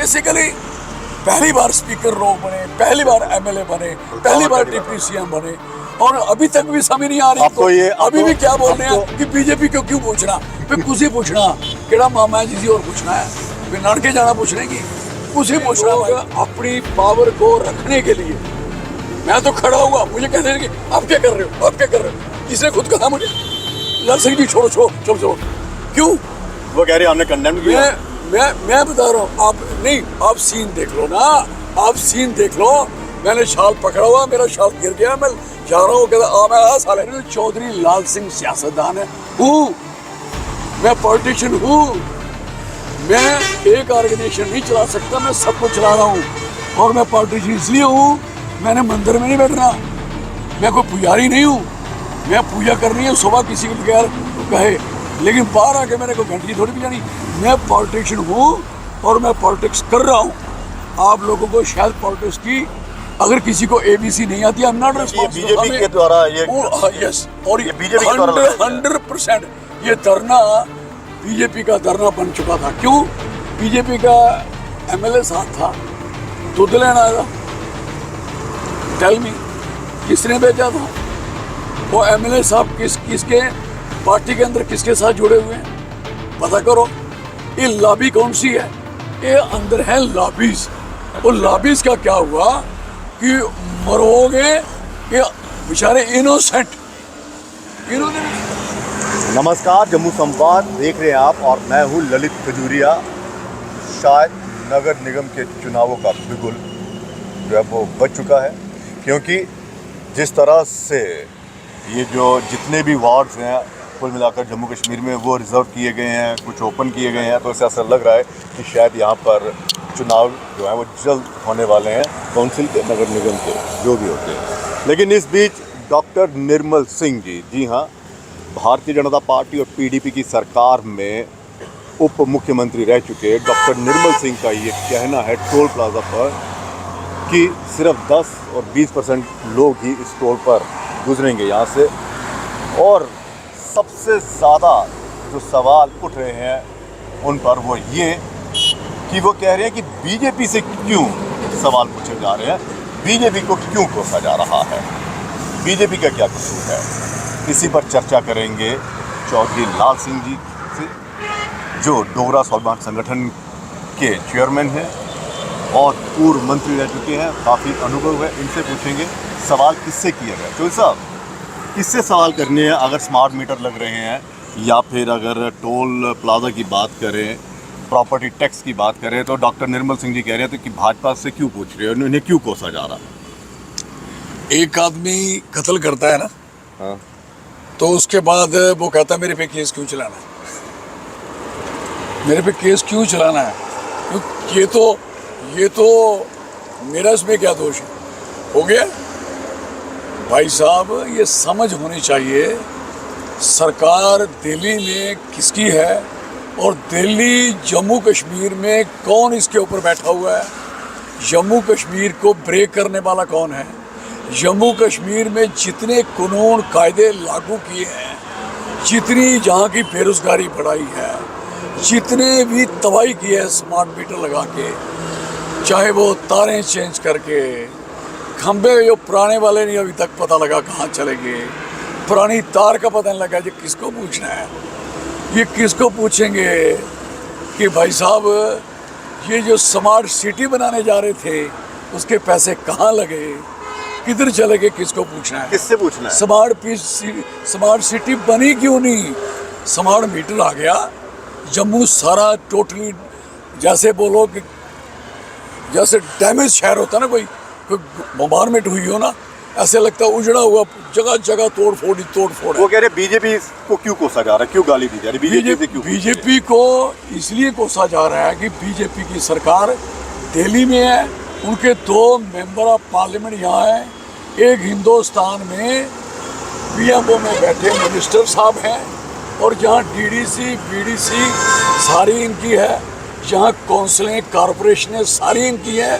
Basically पहली बार speaker लोग बने, पहली बार एमएलए बने, पहली बार डिप्टी सीएम बने, और अभी तक भी समझ नहीं आ रही आपको ये अभी भी क्या बोल रहे हैं कि बीजेपी को क्यों पूछना, फिर कुछ ही पूछना केड़ा मामा है जिसी और पूछना है, फिर लड़के जाना पूछने की कुछ ही पूछना होगा। अपनी पावर को रखने के लिए मैं तो खड़ा हुआ, मुझे कहते हैं कि आप क्या कर रहे हो, आप क्या कर रहे हो, किसने खुद कहा मुझे लाल सिंह जी छोड़ो छोड़ो छोड़ो छोड़ो, क्यों? वो कह रहे हैं हमने कंडेम किया। मैं बता रहा हूँ, आप नहीं, आप सीन देख लो ना, आप सीन देख लो। मैंने शाल पकड़ा हुआ, मेरा शाल गिर गया, मैं जा रहा हूँ, कहता मैं साले चौधरी लाल सिंह सियासतदान है हूँ, मैं पॉलिटिशियन हूँ, मैं एक ऑर्गेनाइजेशन नहीं चला सकता, मैं सबको चला रहा हूँ, और मैं पॉलिटिशियन इसलिए हूँ, मैंने मंदिर में नहीं बैठना, मैं कोई पुजारी नहीं हूँ, मैं पूजा करनी है सुबह किसी के बगैर कहे, लेकिन बाहर आके मैंने कोई घंटी थोड़ी बजानी, मैं पॉलिटिशियन हूँ और मैं पॉलिटिक्स कर रहा हूँ। आप लोगों को शायद पॉलिटिक्स की अगर किसी को ABC नहीं आती, I am not responsible. BJP के द्वारा ये यस, और ये बीजेपी के द्वारा 100% ये धरना बीजेपी का धरना बन चुका था। क्यों? बीजेपी का MLA साथ था, दूध लेना आया, टेल मी किसने भेजा था? वो MLA साहब किसके पार्टी के अंदर किसके साथ जुड़े हुए हैं, पता करो। ये लॉबी कौन सी है? ये अंदर है लॉबीज। वो लॉबीज का क्या हुआ कि मरोगे, ये बेचारे इनोसेंट। नमस्कार, जम्मू संवाद देख रहे हैं आप, और मैं हूँ ललित खजूरिया। शायद नगर निगम के चुनावों का बिगुल जो है वो बच चुका है, क्योंकि जिस तरह से ये जो जितने भी वार्ड्स हैं कुल मिलाकर जम्मू कश्मीर में वो रिज़र्व किए गए हैं, कुछ ओपन किए गए हैं, तो ऐसा ऐसा लग रहा है कि शायद यहाँ पर चुनाव जो है वो जल्द होने वाले हैं, काउंसिल के, नगर निगम के, जो भी होते हैं। लेकिन इस बीच डॉक्टर निर्मल सिंह जी हाँ, भारतीय जनता पार्टी और PDP की सरकार में उप मुख्यमंत्री रह चुके डॉक्टर निर्मल सिंह का ये कहना है टोल प्लाजा पर कि सिर्फ 10 और 20% लोग ही इस टोल पर गुजरेंगे यहाँ से। और सबसे ज़्यादा जो सवाल उठ रहे हैं उन पर वो ये कि वो कह रहे हैं कि बीजेपी से क्यों सवाल पूछे जा रहे हैं, बीजेपी को क्यों कोसा जा रहा है, बीजेपी का क्या कसूर है। इसी पर चर्चा करेंगे चौधरी लाल सिंह जी से, जो डोगरा स्वाभिमान संगठन के चेयरमैन हैं और पूर्व मंत्री रह चुके हैं, काफ़ी अनुभव है। इनसे पूछेंगे सवाल किससे किया गया। चौधरी साहब, किससे सवाल करने हैं? अगर स्मार्ट मीटर लग रहे हैं, या फिर अगर टोल प्लाजा की बात करें, प्रॉपर्टी टैक्स की बात करें, तो डॉक्टर निर्मल सिंह जी कह रहे थे कि भाजपा से क्यों पूछ रहे हो, इन्हें क्यों कोसा जा रहा है? एक आदमी कत्ल करता है ना, हाँ, तो उसके बाद वो कहता है मेरे पे केस क्यों चलाना है, मेरे पे केस क्यों चलाना है, ये तो मेरा इसमें क्या दोष है? हो गया भाई साहब, ये समझ होनी चाहिए सरकार दिल्ली में किसकी है, और दिल्ली जम्मू कश्मीर में कौन इसके ऊपर बैठा हुआ है, जम्मू कश्मीर को ब्रेक करने वाला कौन है, जम्मू कश्मीर में जितने कानून कायदे लागू किए हैं, जितनी जहाँ की बेरोजगारी बढ़ाई है, जितने भी तबाही की है स्मार्ट मीटर लगा के, चाहे वो तारें चेंज करके, खंबे जो पुराने वाले नहीं अभी तक पता लगा कहाँ चले गए, पुरानी तार का पता नहीं लगा, ये किसको पूछना है, ये किसको पूछेंगे कि भाई साहब ये जो स्मार्ट सिटी बनाने जा रहे थे उसके पैसे कहाँ लगे, किधर चले गए, किसको पूछना है? किससे पूछना है? स्मार्ट सिटी बनी क्यों नहीं? स्मार्ट मीटर आ गया, जम्मू सारा टोटली, जैसे बोलो कि जैसे डैमेज शहर होता ना, कोई बम्बारमेंट हुई हो ना, ऐसे लगता है उजड़ा हुआ, जगह जगह तोड़ फोड़ है। वो कह रहे बीजेपी को क्यों कोसा जा रहा है, क्यों गाली दी जा रही है? बीजेपी को इसलिए कोसा जा रहा है कि बीजेपी की सरकार दिल्ली में है, उनके 2 मेंबर ऑफ पार्लियामेंट यहाँ हैं, एक हिंदुस्तान में PMO में बैठे मिनिस्टर साहब हैं, और जहाँ DDC BDC सारी इनकी है, जहाँ काउंसिलें कॉरपोरेशनें सारी इनकी है,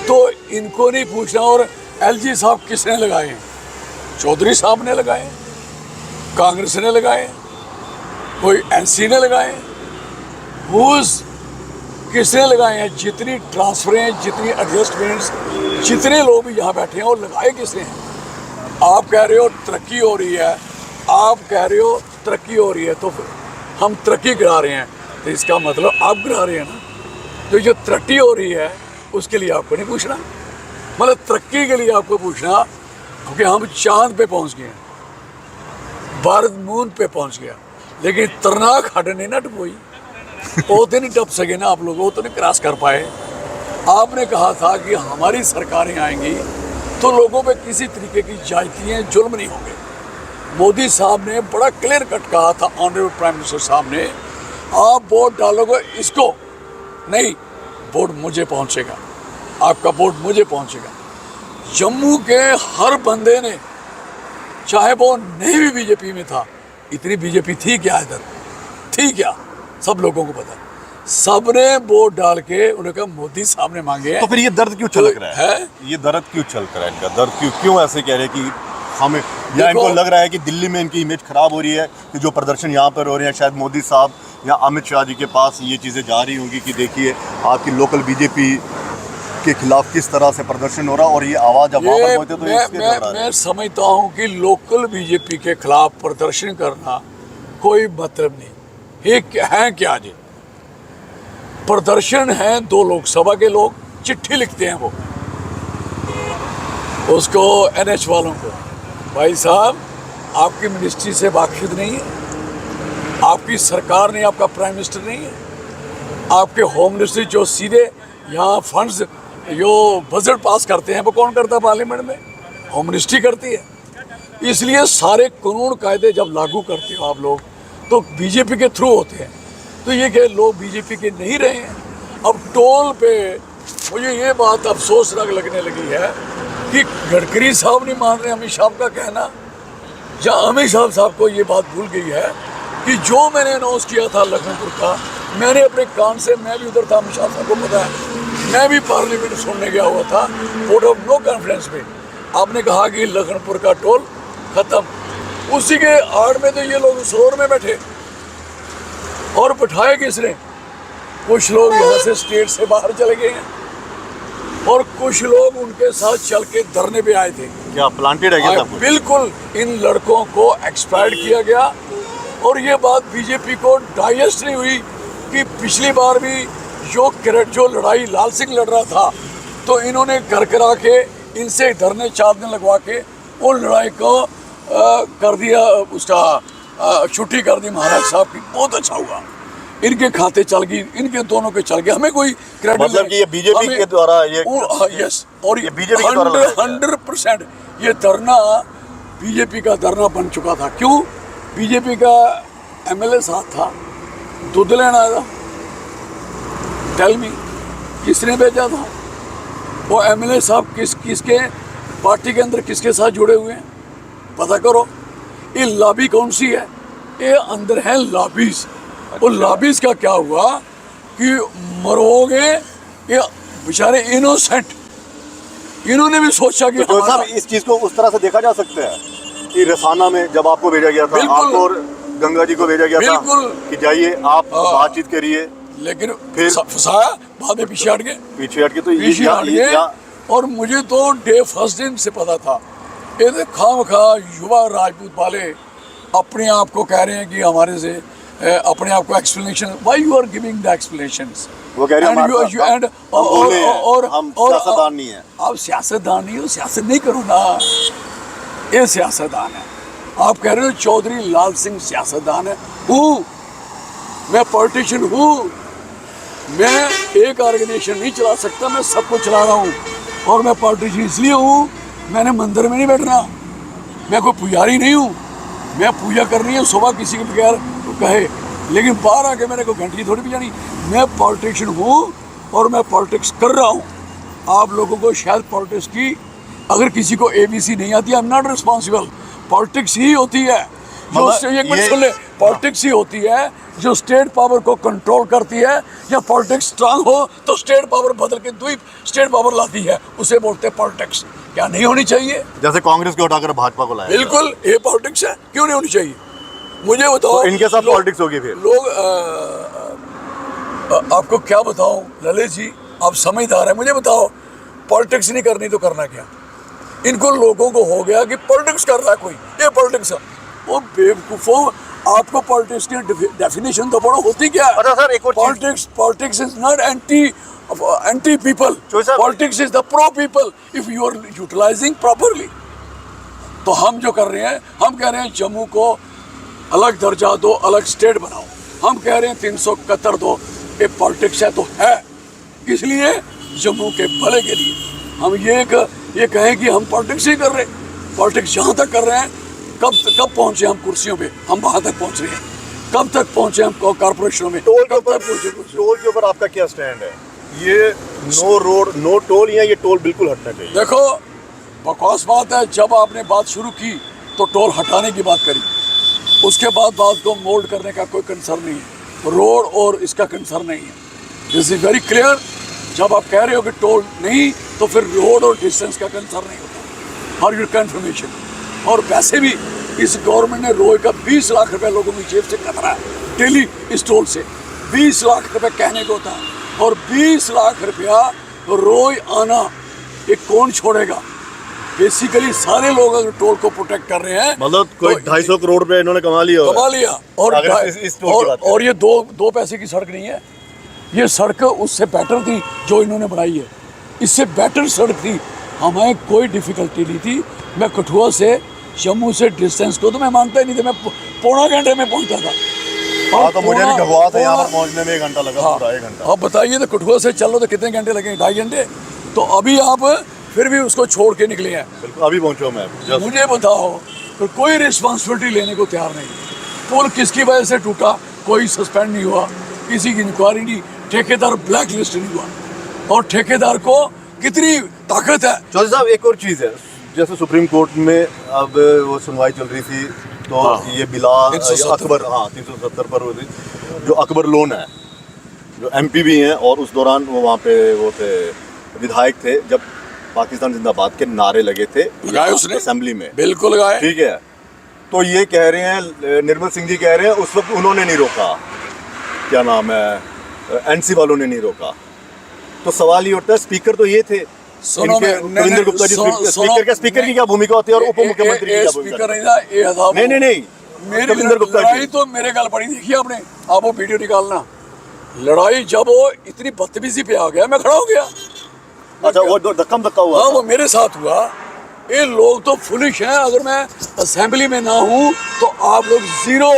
तो इनको नहीं पूछना। और LG साहब किसने लगाए हैं? चौधरी साहब ने लगाए, कांग्रेस ने लगाए, कोई NC ने लगाए, किसने लगाए हैं? जितनी ट्रांसफरें, जितनी एडजस्टमेंट्स, जितने लोग भी यहाँ बैठे हैं, और लगाए किसने हैं? आप कह रहे हो तरक्की हो रही है, आप कह रहे हो तरक्की हो रही है, तो फिर हम तरक्की करा रहे हैं, तो इसका मतलब आप करा रहे हैं ना। तो जो तरक्की हो रही है उसके लिए आपको नहीं पूछना, मतलब तरक्की के लिए आपको पूछना, क्योंकि हम चांद पे पहुंच गए हैं, भारत मून पे पहुंच गया, लेकिन तरनाक हट नहीं ना टपोई, वो तो नहीं टप सके ना आप लोग, वो तो नहीं क्रॉस कर पाए। आपने कहा था कि हमारी सरकारें आएंगी तो लोगों पे किसी तरीके की ज्यादतियाँ, जुल्म नहीं होंगे। मोदी साहब ने बड़ा क्लियर कट कहा था, ऑनरेबल प्राइम मिनिस्टर साहब ने, आप वोट डालोगे इसको नहीं, वोट मुझे पहुंचेगा, आपका वोट मुझे पहुंचेगा। जम्मू के हर बंदे ने, चाहे वो नहीं भी बीजेपी में था, इतनी बीजेपी थी क्या इधर, थी क्या, सब लोगों को पता, सबने वोट डाल के उन्होंने कहा मोदी साहब ने मांगे हैं। तो फिर ये दर्द क्यों छलक रहा है? ये दर्द क्यों छलक रहा है इनका? दर्द क्यों ऐसे कह रहे हैं कि हमें, या इनको लग रहा है कि दिल्ली में इनकी इमेज खराब हो रही है, कि जो प्रदर्शन यहाँ पर हो रहे हैं, शायद मोदी साहब या अमित शाह जी के पास ये चीज़ें जा रही होंगी कि देखिए आपकी लोकल बीजेपी के खिलाफ किस तरह से प्रदर्शन हो रहा है, और ये आवाज़ जब वहाँ पर होती है तो मैं समझता हूँ कि लोकल बीजेपी के खिलाफ प्रदर्शन करना कोई मतलब नहीं। ये है क्या जी? प्रदर्शन है, 2 लोकसभा के लोग चिट्ठी लिखते हैं, वो उसको NH वालों को, भाई साहब आपकी मिनिस्ट्री से वाकिफ नहीं है, आपकी सरकार नहीं, आपका प्राइम मिनिस्टर नहीं है, आपके होम मिनिस्ट्री जो सीधे यहाँ फंड्स जो बजट पास करते हैं वो कौन करता है पार्लियामेंट में? होम मिनिस्ट्री करती है। इसलिए सारे कानून कायदे जब लागू करते हो आप लोग तो बीजेपी के थ्रू होते हैं। तो ये कि लोग बीजेपी के नहीं रहे हैं। अब टोल पे मुझे ये बात अफसोसनाक लगने लगी है कि गडकरी साहब नहीं मान रहे अमित शाह का कहना, या अमित शाह साहब को ये बात भूल गई है कि जो मैंने अनाउंस किया था लखनपुर का, मैंने अपने कान से, मैं भी उधर था, अमित शाह साहब को पता है, मैं भी पार्लियामेंट सुनने गया हुआ था, वोट ऑफ नो कॉन्फिडेंस में आपने कहा कि लखनपुर का टोल खत्म। उसी के आड़ में तो ये लोग शोर में बैठे, और बिठाए किसने? कुछ लोग यहाँ से स्टेट से बाहर चले गए हैं, और कुछ लोग उनके साथ चल के धरने पे आए थे। क्या प्लांटेड है क्या सब कुछ? बिल्कुल, इन लड़कों को एक्सपायर्ड किया गया। और ये बात बीजेपी को डाइजेस्ट नहीं हुई कि पिछली बार भी जो लड़ाई लाल सिंह लड़ रहा था, तो इन्होंने घर करा के इनसे धरने 4 दिन लगवा के उन लड़ाई को कर दिया, उसका छुट्टी कर दी महाराज साहब की। बहुत अच्छा हुआ, इनके खाते चल गई, इनके दोनों के चल गए, हमें कोई क्रेडिट मतलब कि ये बीजेपी के द्वारा ये यस, और ये बीजेपी के द्वारा 100% ये धरना बीजेपी का धरना बन चुका था। क्यों? बीजेपी का MLA साथ था, दूध लेना आया था, टेल मी किसने भेजा था? वो MLA साहब किसके पार्टी के अंदर किसके साथ जुड़े हुए हैं पता करो। ये लॉबी कौन सी है? ये अंदर है लॉबीज। और लॉबीज का क्या हुआ कि मरोगे, ये बेचारे इनोसेंट, इन्होंने भी सोचा कि तो साहब इस चीज को उस तरह से देखा जा सकता है कि रसाना में जब आपको भेजा गया था, आपको और गंगा जी को भेजा गया था कि जाइए आप बातचीत करिए, लेकिन फिर फंसाया, बाद में पीछे हट गए, तो पीछे हट गए। और मुझे तो डे फर्स्ट दिन से पता था, ये खामखा युवा राजपूत वाले अपने आप को कह रहे हैं कि हमारे से अपने आप को explanation, why you are giving the explanations, वो कह रहे हैं और हम सियासतदान नहीं है। आप सियासतदान नहीं हो, सियासत नहीं करो ना, ये सियासतदान है। आप कह रहे हो चौधरी लाल सिंह सियासतदान है, हूँ मैं पॉलिटिशियन हूँ, मैं एक ऑर्गेनाइजेशन नहीं चला सकता, मैं सबको चला रहा हूँ। और मैं पॉलिटिशियन इसलिए हूँ, मैंने मंदिर में नहीं बैठना, मैं कोई पुजारी नहीं हूँ, मैं पूजा करनी है सुबह किसी के बगैर कहे, लेकिन बाहर आके मैंने कोई घंटी थोड़ी बजानी। मैं पॉलिटिशियन हूँ और मैं पॉलिटिक्स कर रहा हूँ। आप लोगों को शायद पॉलिटिक्स की अगर किसी को ABC नहीं आती, I am not responsible. Politics ही होती है जो, एक मिनट सुन ले, पॉलिटिक्स ही होती है जो स्टेट पावर को कंट्रोल करती है। या पॉलिटिक्स स्ट्रांग हो तो स्टेट पावर बदल के दूसरी स्टेट पावर लाती है, उसे बोलते हैं पॉलिटिक्स। क्या नहीं होनी चाहिए? जैसे कांग्रेस को उठाकर भाजपा को लाया, बिल्कुल ये पॉलिटिक्स है, क्यों नहीं होनी चाहिए? मुझे बताओ, तो इनके साथ पॉलिटिक्स होगी फिर? लोग आपको क्या बताऊं ललित जी, आप समझदार हैं, मुझे बताओ पॉलिटिक्स नहीं करनी तो करना क्या? इनको लोगों को हो गया कि पॉलिटिक्स कर रहा है कोई, ये पॉलिटिक्स है। वो बेवकूफ़ों, आपको पॉलिटिक्स की डेफिनेशन तो पढ़ो होती क्या है? अच्छा सर, एक और politics is not anti people, politics is the pro people if you are utilising properly. तो हम जो कर रहे हैं, हम कह रहे हैं जम्मू को अलग दर्जा दो, अलग स्टेट बनाओ। हम कह रहे हैं 371 दो, ये पॉलिटिक्स है तो है, इसलिए जम्मू के भले के लिए हम ये कहें कि हम पॉलिटिक्स नहीं कर रहे। पॉलिटिक्स जहाँ तक कर रहे हैं, कब पहुँचे हम कुर्सियों पे, हम वहाँ तक पहुँच रहे हैं। कब तक पहुँचे हम कॉर्पोरेशनों में, टोल कब तक पहुँचे? टोल के ऊपर आपका क्या स्टैंड है? ये नो रोड नो टोल, या ये टोल बिल्कुल हटना चाहिए? देखो बकवास बात है, जब आपने बात शुरू की तो टोल हटाने की बात करी, उसके बाद बात को मोल्ड करने का कोई कंसर्न नहीं है, रोड और इसका कंसर्न नहीं है। This is very clear. जब आप कह रहे हो कि टोल नहीं, तो फिर रोड और डिस्टेंस का कंसर्न नहीं होता। For your confirmation. और वैसे भी इस गवर्नमेंट ने रोज का 20 लाख रुपए लोगों की जेब से कतरा है डेली इस टोल से। 20 लाख रुपए कहने को होता है, और 20 लाख रुपया रोज आना, ये कौन छोड़ेगा? बेसिकली सारे लोग अगर टोल को प्रोटेक्ट कर रहे हैं, मतलब कोई 250 करोड़ रुपए इन्होंने कमा लिया। और ये दो पैसे की सड़क नहीं है, ये सड़क उससे बेटर थी जो इन्होंने बनाई है, इससे बेटर सड़क थी। हमें कोई डिफिकल्टी नहीं थी। मैं कठुआ से जम्मू से डिस्टेंस को तो मैं मानता ही नहीं था, मैं पौना घंटे में पहुंचता था। हाँ, तो मुझे भी कठुआ से यहाँ पर पहुँचने में 1 घंटा लगा। हाँ, पूरा 1 घंटा। अब बताइए तो कठुआ से चलो तो कितने घंटे लगेंगे? 2.5 घंटे। तो अभी आप फिर भी उसको छोड़ के निकले हैं। अभी पहुँचो मैं। मुझे बताओ, तो कोई रिस्पॉन्सिबिलिटी लेने को तैयार नहीं। पुल किसकी वजह से टूटा, कोई सस्पेंड नहीं हुआ, किसी की इंक्वायरी नहीं, ठेकेदार ब्लैक लिस्ट नहीं हुआ। और ठेकेदार को कितनी ताकत है। चौधरी साहब, एक और चीज़ है, जैसे सुप्रीम कोर्ट में अब वो सुनवाई चल रही थी, तो ये अकबर 370 पर जो अकबर लोन है, जो MP भी हैं, और उस दौरान वो वहाँ पे वो थे, विधायक थे, जब पाकिस्तान जिंदाबाद के नारे लगे थे लगाए उसने असेंबली में, बिल्कुल लगाए। ठीक है, तो ये कह रहे हैं, निर्मल सिंह जी कह रहे हैं उस वक्त उन्होंने नहीं रोका, क्या नाम है, NC वालों ने नहीं रोका। तो सवाल ये उठता है, स्पीकर तो ये थे, कविंदर गुप्ता जी स्पीकर की क्या भूमिका होती है, और उप मुख्यमंत्री की क्या भूमिका? नहीं, कविंदर गुप्ता लड़ाई तो मेरे गाल पड़ी, देखिए आपने, आप वो वीडियो निकालना। लड़ाई जब वो इतनी बदतमीजी पे आ गया, मैं खड़ा हो गया। अच्छा, वो धक्का हुआ? हाँ, वो मेरे साथ हुआ। ये लोग तो फुलिश हैं। अगर मैं असेंबली में ना हूँ तो आप लोग जीरो,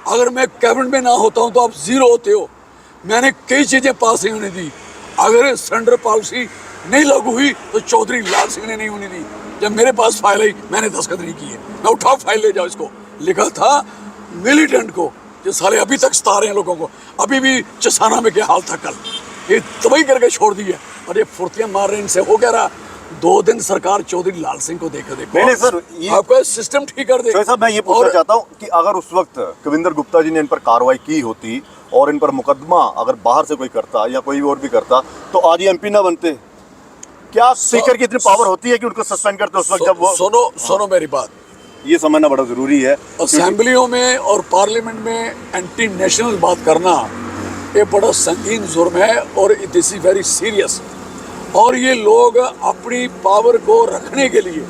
अगर मैं कैबिनेट में ना होता हूँ तो आप जीरो होते हो। मैंने कई चीज़ें पास नहीं होने दी। अगर सरेंडर पॉलिसी नहीं लागू हुई तो चौधरी लाल सिंह ने नहीं होने दी। जब मेरे पास फाइल आई, मैंने दस्तखत नहीं किए। मैं उठाओ फाइल ले जाओ, इसको लिखा था मिलिटेंट को, जो साले अभी तक सता रहे हैं लोगों को। अभी भी चसाना में क्या हाल था कल, ये तबाही करके छोड़ दी है। और ये फुर्तियाँ मार रहे हैं, इनसे हो क्या रहा। 2 दिन सरकार चौधरी लाल सिंह को देखो नहीं सर, आपका सिस्टम ठीक कर दे। साहब, मैं ये पूछना चाहता हूँ कि अगर उस वक्त कविंदर गुप्ता जी ने इन पर कार्रवाई की होती और इन पर मुकदमा अगर बाहर से कोई करता या कोई और भी करता, तो आज ये MP ना बनते। क्या स्पीकर की इतनी पावर होती है कि उनको सस्पेंड करते उस वक्त जब वो? सुनो मेरी बात, ये समझना बड़ा जरूरी है। असेंबलियों में और पार्लियामेंट में एंटी नेशनल बात करना ये बड़ा संगीन जुर्म है, और दिस इज वेरी सीरियस। और ये लोग अपनी पावर को रखने के लिए,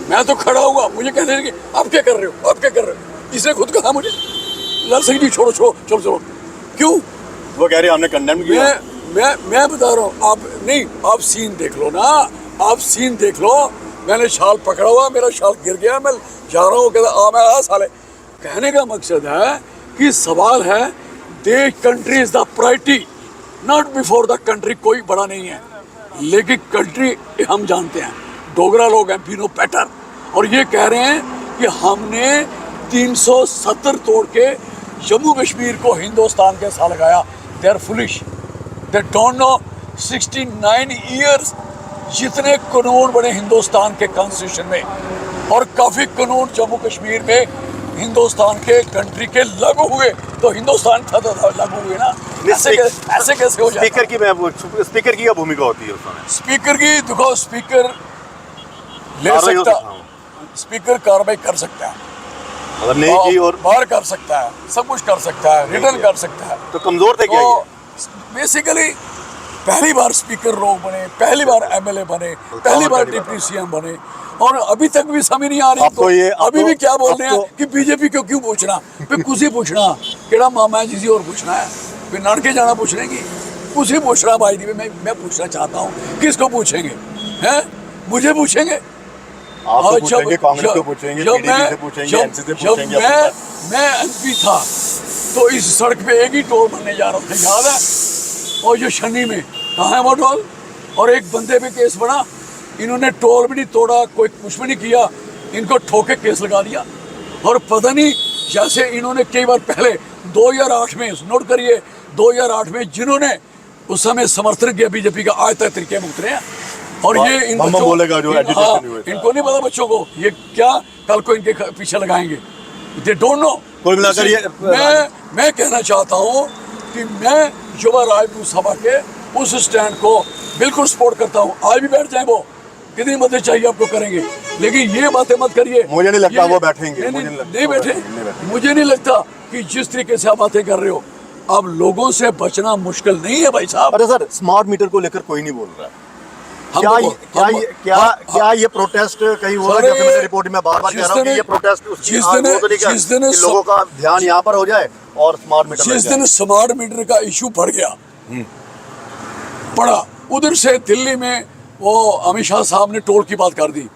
मैं तो खड़ा हुआ, मुझे कहते हैं कि आप क्या कर रहे हो, आप क्या कर रहे हो। इसने खुद कहा मुझे, लाल सिंह जी छोड़ो छोड़ो चलो चलो। क्यों? वो कह रहे हैं हमने कंडेम किया। मैं बता रहा हूँ, आप नहीं, आप सीन देख लो ना, आप सीन देख लो। मैंने शाल पकड़ा हुआ, मेरा शाल गिर गया, मैं जा रहा हूँ, कहता मैं आ साले। कहने का मकसद है कि सवाल है, देश country is the priority, not before the country. कोई बड़ा नहीं है, लेकिन कंट्री हम जानते हैं, डोगरा लोग हैं, बीनो पैटर। और ये कह रहे हैं कि हमने 370 तोड़ के जम्मू कश्मीर को हिंदुस्तान के साथ लगाया। They are foolish, they don't know 69 years जितने कानून बने हिंदुस्तान के कॉन्स्टिट्यूशन में, और काफ़ी कानून जम्मू कश्मीर में हिंदुस्तान के कंट्री के लागू हुए, तो हिंदुस्तान था तो लागू हुए ना। ऐसे कैसे हो जाए? स्पीकर की क्या भूमिका होती है उसमें? स्पीकर की देखो, स्पीकर ले सकता, स्पीकर कार्रवाई कर सकता है, अगर नहीं की और बाहर कर सकता है, सब कुछ कर सकता है, रिटर्न कर सकता है। तो कमजोर थे क्या ये? बेसिकली पहली बार स्पीकर लोग बने, पहली बार एमएलए बने, पहली बार डिप्टी सीएम बने, और अभी तक भी समझ नहीं आ रही। अब तो ये अभी भी क्या बोल रहे हैं तो कि बीजेपी को क्यों पूछना, फिर कुछ ही पूछना, केड़ा मामा है जिसी और पूछना है, फिर नानके जाना पूछने की, कुछ ही पूछना भाई दी। मैं पूछना चाहता हूँ, किसको पूछेंगे? हैं, मुझे पूछेंगे? आप तो पूछेंगे, कांग्रेस को पूछेंगे, पीडीपी से पूछेंगे, एनसी से पूछेंगे। मैं एमपी था तो इस सड़क पे एक ही टोल बनने जा रहा था, याद है? और जो शनि में कहाँ है वो टोल? और एक बंदे पे केस बना, इन्होंने टोल भी नहीं तोड़ा, कोई कुछ भी नहीं किया, इनको ठोके केस लगा दिया। और पता नहीं जैसे इन्होंने कई बार पहले 2008 में, नोट करिए, 2008 में जिन्होंने उस समय समर्थन किया बीजेपी का, आज तक तरीके में उतरे हैं। और ये इन मम्मा बच्चों बोलेगा जो एजुकेशन हुए, इनको नहीं पता बच्चों को ये क्या कल को इनके पीछे लगाएंगे, दे डोंट नो। कुल मिलाकर ये मैं कहना चाहता हूँ कि मैं युवा राजपूत सभा के उस स्टैंड को बिल्कुल सपोर्ट करता हूँ। आज भी बैठ जाए, वो कितनी मदद चाहिए आपको करेंगे, लेकिन ये बातें मत करिए। मुझे नहीं लगता वो बैठेंगे, नहीं बैठे। मुझे नहीं लगता कि जिस तरीके से आप बातें कर रहे हो, अब लोगों से बचना मुश्किल नहीं है भाई साहब। अरे सर, स्मार्ट मीटर को लेकर कोई नहीं बोल रहा है। क्या ये प्रोटेस्ट कहीं हो रहा है? जैसे मैंने रिपोर्ट में बार-बार कह रहा हूं कि ये प्रोटेस्ट जिस दिन लोगों का ध्यान यहाँ पर हो जाए और स्मार्ट मीटर, जिस दिन स्मार्ट मीटर का इशू बढ़ गया, पड़ा, उधर से दिल्ली में वो अमित शाह साहब ने टोल की बात कर दी।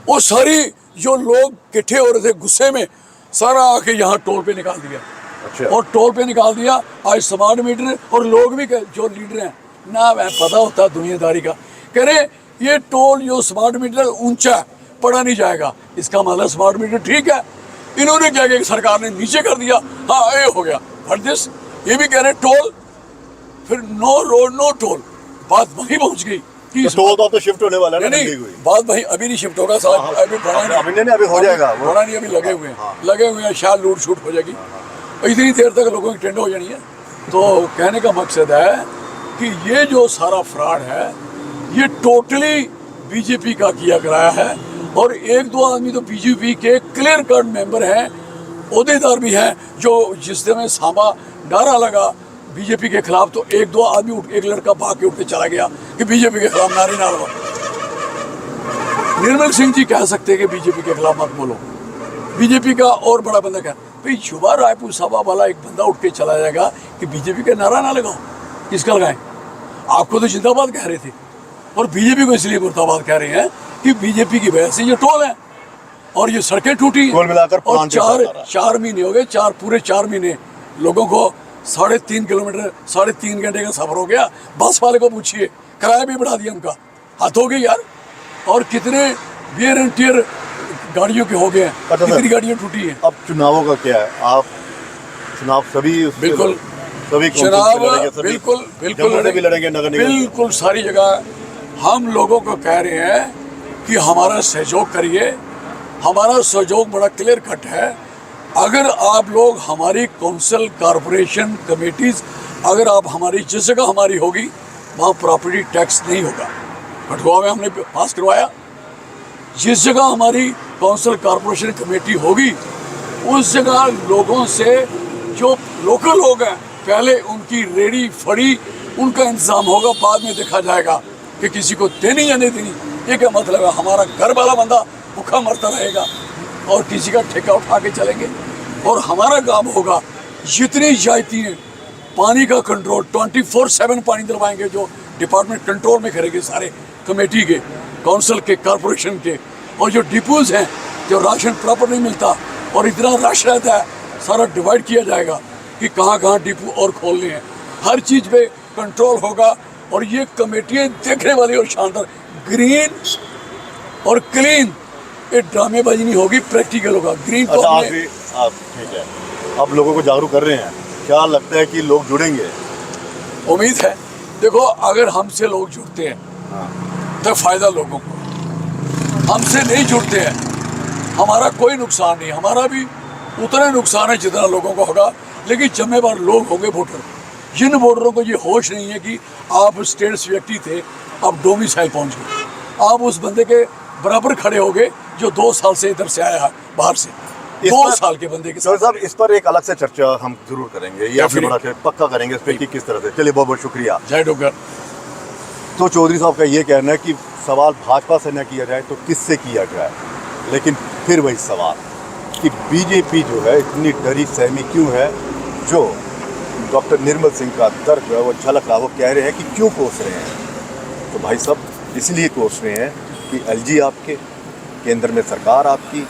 वो सारी जो लोग इकट्ठे हो रहे थे गुस्से में, सारा आके यहाँ टोल पे निकाल दिया। अच्छा। और टोल पे निकाल दिया। आज स्मार्ट मीटर, और लोग भी जो लीडर हैं ना, वह पता होता है दुनियादारी का, कह रहे ये टोल जो स्मार्ट मीटर ऊंचा है, पड़ा नहीं जाएगा, इसका मतलब स्मार्ट मीटर ठीक है। इन्होंने क्या किया, सरकार ने नीचे कर दिया, हाँ ये हो गया फर्दिश। ये भी कह रहे टोल, फिर नो रोड नो टोल, बात वहीं पहुंच गई कि टोल तो शिफ्ट होने वाला है। नहीं, बात वहीं अभी नहीं शिफ्ट होगा, अभी अभी हो जाएगा, बड़ा नहीं, अभी लगे हुए हैं, लगे हुए हैं, शायद लूट शूट हो जाएगी, इतनी देर तक लोगों की टेंड हो जानी है। तो कहने का मकसद है कि ये जो सारा फ्रॉड है, ये टोटली बीजेपी का किया कराया है। और एक दो आदमी तो बीजेपी के क्लियर कट मेंबर हैं, ओहदेदार भी हैं, जो जिस दिन सांबा नारा लगा बीजेपी के खिलाफ, तो एक दो आदमी एक लड़का भाग के उठ के चला गया कि बीजेपी के खिलाफ नारे ना लगाओ। निर्मल सिंह जी कह सकते हैं कि बीजेपी के खिलाफ मत बोलो, बीजेपी का और बड़ा बंदा क्या भाई, युवा राजपूत सभा वाला एक बंदा उठ के चला जाएगा कि बीजेपी का नारा ना लगाओ, किसका लगाएं? आपको तो जिंदाबाद कह रहे थे, और बीजेपी को इसलिए मुर्दाबाद कह रहे हैं कि बीजेपी की वजह से ये टोल है और ये सड़कें टूटी हैं। और 4 महीने हो गए, पूरे 4 महीने लोगों को 3.5 किलोमीटर 3.5 घंटे का सफर हो गया। बस वाले को पूछिए, किराया भी बढ़ा दिया उनका, हाथ हो गई यार। और कितने वियर एंड टियर गाड़ियों के हो गए हैं, कितनी गाड़ियाँ टूटी हैं। अब चुनावों का क्या है? आप चुनाव सभी बिल्कुल चुनाव बिल्कुल भी लड़ेंगे, नगर निगम बिल्कुल सारी जगह हम लोगों को कह रहे हैं कि हमारा सहयोग करिए। हमारा सहयोग बड़ा क्लियर कट है। अगर आप लोग हमारी काउंसिल, कॉरपोरेशन, कमेटीज, अगर आप हमारी जिस जगह हमारी होगी वहाँ प्रॉपर्टी टैक्स नहीं होगा। कठुआ में हमने पास करवाया, जिस जगह हमारी काउंसिल, कॉरपोरेशन, कमेटी होगी उस जगह लोगों से, जो लोकल लोग हैं, पहले उनकी रेडी फड़ी उनका इंतजाम होगा, बाद में देखा जाएगा कि किसी को देनी या नहीं देनी। ये क्या मतलब है? हमारा घर वाला बंदा भूखा मरता रहेगा और किसी का ठेका उठा के चलेंगे। और हमारा काम होगा जितनी जायती हैं, पानी का कंट्रोल 24/7 पानी दिलवाएंगे, जो डिपार्टमेंट कंट्रोल में करेंगे, सारे कमेटी के, काउंसिल के, कॉरपोरेशन के। और जो डिपोज हैं, जो राशन प्रॉपर नहीं मिलता और इतना रश रहता है, सारा डिवाइड किया जाएगा कि कहाँ कहाँ डिपो और खोलने हैं। हर चीज़ पे कंट्रोल होगा। और ये कमेटियाँ देखने वाली और शानदार, ग्रीन और क्लीन, ये ड्रामेबाजी नहीं होगी, प्रैक्टिकल होगा। ग्रीन को ठीक है, अब लोगों को जागरूक कर रहे हैं, क्या लगता है कि लोग जुड़ेंगे? उम्मीद है। देखो, अगर हमसे लोग जुड़ते हैं तो फ़ायदा लोगों को, हमसे नहीं जुड़ते हैं हमारा कोई नुकसान नहीं। हमारा भी उतना नुकसान है जितना लोगों को होगा, लेकिन जिम्मेदार लोग होंगे वोटर। जिन वोटरों को ये होश नहीं है कि आप स्टेट्स व्यक्ति थे, आप डोमिसाइल पहुंच गए, आप उस बंदे के बराबर खड़े हो गए जो 2 साल से इधर से आया है बाहर से। इस 2 पर- साल के बंदे के चौधरी साथ। साहब इस पर एक अलग से चर्चा हम जरूर करेंगे, ये आपने बड़ा पक्का करेंगे इस पर कि किस तरह से। चलिए बहुत बहुत शुक्रिया। जय डोगर। तो चौधरी साहब का ये कहना है कि सवाल भाजपा से न किया जाए तो किससे किया जाए, लेकिन फिर वही सवाल कि बीजेपी जो है इतनी डरी सहमी क्यों है, जो डॉक्टर निर्मल सिंह का दर्द है वो झलक रहा, वो कह रहे हैं कि क्यों कोस रहे हैं। तो भाई साहब इसलिए कोस रहे हैं कि एलजी आपके, केंद्र में सरकार आपकी,